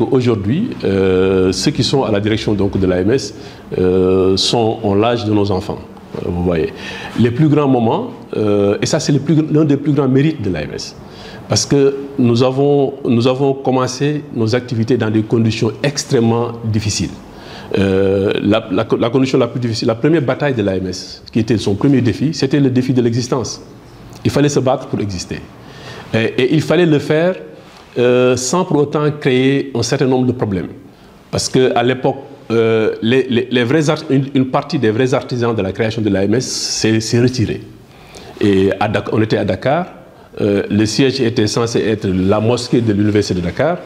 Aujourd'hui, ceux qui sont à la direction donc, de l'AMS ont l'âge de nos enfants. Vous voyez. Les plus grands moments, et ça c'est l'un des plus grands mérites de l'AMS, parce que nous avons commencé nos activités dans des conditions extrêmement difficiles. La condition la plus difficile, la première bataille de l'AMS, qui était son premier défi, c'était le défi de l'existence. Il fallait se battre pour exister. Et il fallait le faire sans pour autant créer un certain nombre de problèmes. Parce qu'à l'époque, une partie des vrais artisans de la création de l'AMS s'est retirée. Et on était à Dakar, le siège était censé être la mosquée de l'université de Dakar.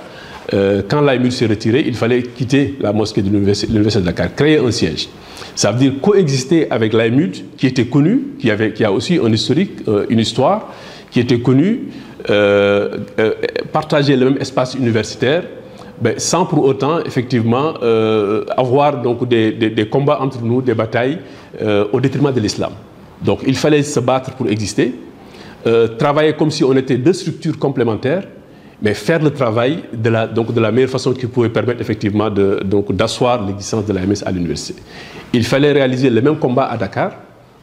Quand l'AMUD s'est retiré, il fallait quitter la mosquée de l'université de Dakar, créer un siège. Ça veut dire coexister avec l'AMUD, qui était connu, qui a aussi un historique, une histoire, qui était connue, partager le même espace universitaire, sans pour autant, effectivement, avoir donc, des combats entre nous, des batailles, au détriment de l'islam. Donc il fallait se battre pour exister, travailler comme si on était deux structures complémentaires, mais faire le travail de la meilleure façon qui pouvait permettre effectivement d'asseoir l'existence de l'AMS à l'université. Il fallait réaliser le même combat à Dakar,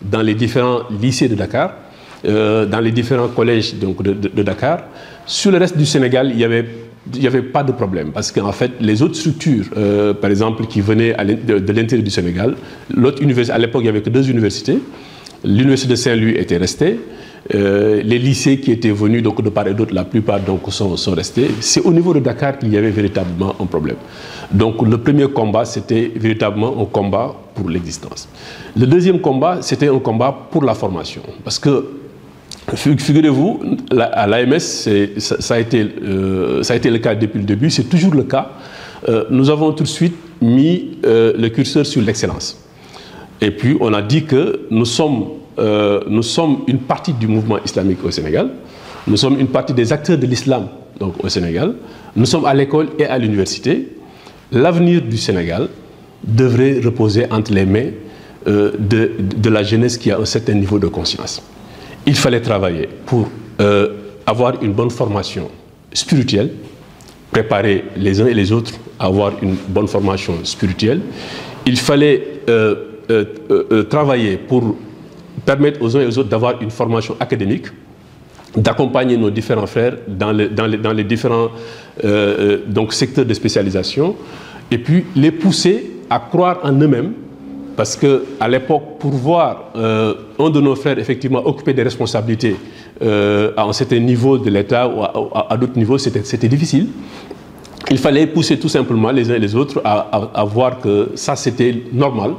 dans les différents lycées de Dakar, dans les différents collèges de Dakar. Sur le reste du Sénégal, il n'y avait pas de problème, parce qu'en fait, les autres structures, par exemple, qui venaient de l'intérieur du Sénégal, l'autre université, à l'époque, il n'y avait que deux universités. L'université de Saint-Louis était restée. Les lycées qui étaient venus de part et d'autre, la plupart sont restés. C'est au niveau de Dakar qu'il y avait véritablement un problème. Donc le premier combat, c'était véritablement un combat pour l'existence. Le deuxième combat, c'était un combat pour la formation. Parce que, figurez-vous, à l'AMS, ça a été le cas depuis le début, c'est toujours le cas. Nous avons tout de suite mis le curseur sur l'excellence. Et puis on a dit que nous sommes une partie du mouvement islamique au Sénégal, nous sommes une partie des acteurs de l'islam au Sénégal, nous sommes à l'école et à l'université. L'avenir du Sénégal devrait reposer entre les mains de la jeunesse qui a un certain niveau de conscience. Il fallait travailler pour avoir une bonne formation spirituelle, préparer les uns et les autres à avoir une bonne formation spirituelle. Il fallait travailler pour permettre aux uns et aux autres d'avoir une formation académique, d'accompagner nos différents frères dans les différents secteurs de spécialisation, et puis les pousser à croire en eux-mêmes, parce qu'à l'époque, pour voir un de nos frères effectivement occuper des responsabilités à un certain niveau de l'État ou à d'autres niveaux, c'était difficile. Il fallait pousser tout simplement les uns et les autres à voir que ça c'était normal,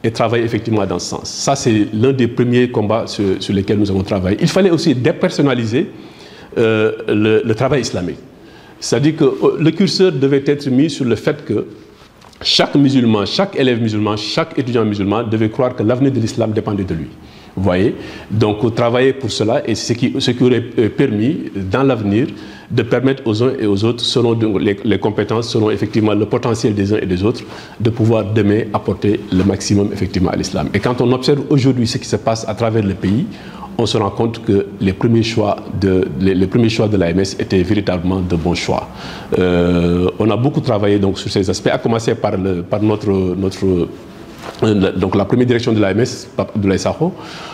et travailler effectivement dans ce sens. Ça, c'est l'un des premiers combats sur lesquels nous avons travaillé. Il fallait aussi dépersonnaliser le travail islamique. C'est-à-dire que le curseur devait être mis sur le fait que chaque musulman, chaque élève musulman, chaque étudiant musulman devait croire que l'avenir de l'islam dépendait de lui. Vous voyez? Donc, travailler pour cela, et ce qui aurait permis, dans l'avenir, de permettre aux uns et aux autres, selon les compétences, selon effectivement le potentiel des uns et des autres, de pouvoir demain apporter le maximum effectivement à l'islam. Et quand on observe aujourd'hui ce qui se passe à travers le pays, on se rend compte que les premiers choix de l'AMS étaient véritablement de bons choix. On a beaucoup travaillé donc, sur ces aspects, à commencer par donc la première direction de l'AMS, Pape Abdoulaye Sakho,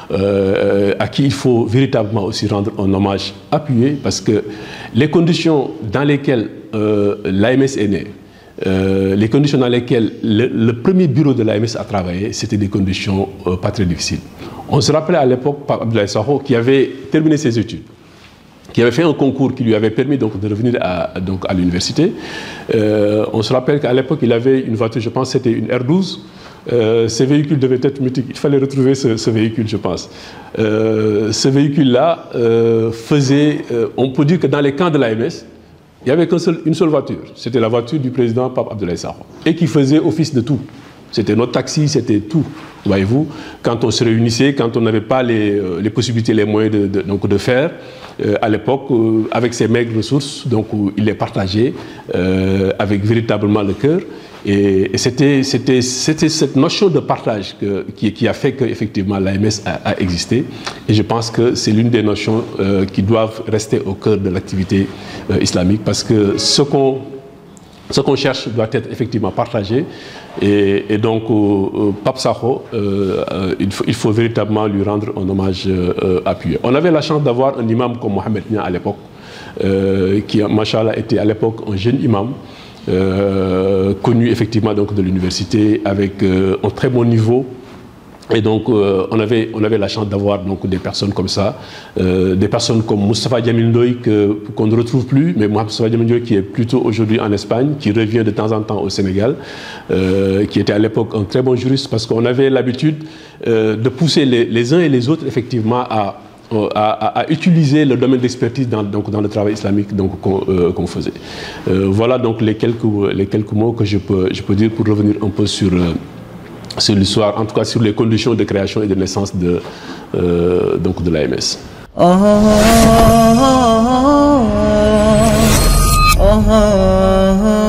à qui il faut véritablement aussi rendre un hommage appuyé, parce que les conditions dans lesquelles l'AMS est née, les conditions dans lesquelles le premier bureau de l'AMS a travaillé, c'était des conditions pas très difficiles. On se rappelait à l'époque Pape Abdoulaye Sakho qui avait terminé ses études, qui avait fait un concours qui lui avait permis donc, de revenir à l'université. On se rappelle qu'à l'époque, il avait une voiture, je pense c'était une R12. Ces véhicules devaient être mythiques. Il fallait retrouver ce véhicule, je pense. Ce véhicule-là faisait... on peut dire que dans les camps de l'AMS, il n'y avait qu'une seule voiture. C'était la voiture du président Pape Abdoulaye Sakho. Et qui faisait office de tout. C'était notre taxi, c'était tout. Voyez-vous, quand on se réunissait, quand on n'avait pas les possibilités, les moyens de faire, à l'époque, avec ses maigres ressources, donc il les partageait avec véritablement le cœur. Et c'était cette notion de partage qui a fait qu'effectivement l'AMS a existé. Et je pense que c'est l'une des notions qui doivent rester au cœur de l'activité islamique, parce que ce qu'on cherche doit être effectivement partagé. Et donc, Pape Sakho, il faut véritablement lui rendre un hommage appuyé. On avait la chance d'avoir un imam comme Mohamed Nia à l'époque, qui, machallah, était à l'époque un jeune imam, connu effectivement donc de l'université, avec un très bon niveau. Et donc, on avait la chance d'avoir donc des personnes comme ça, des personnes comme Moustapha Djamil Ndoye qu'on ne retrouve plus, mais Moustapha Djamil Ndoye qui est plutôt aujourd'hui en Espagne, qui revient de temps en temps au Sénégal, qui était à l'époque un très bon juriste, parce qu'on avait l'habitude de pousser les uns et les autres effectivement à utiliser le domaine d'expertise dans le travail islamique qu'on faisait. Voilà donc les quelques mots que je peux dire pour revenir un peu sur l'histoire, en tout cas sur les conditions de création et de naissance de l'AMS. Oh, oh, oh, oh, oh.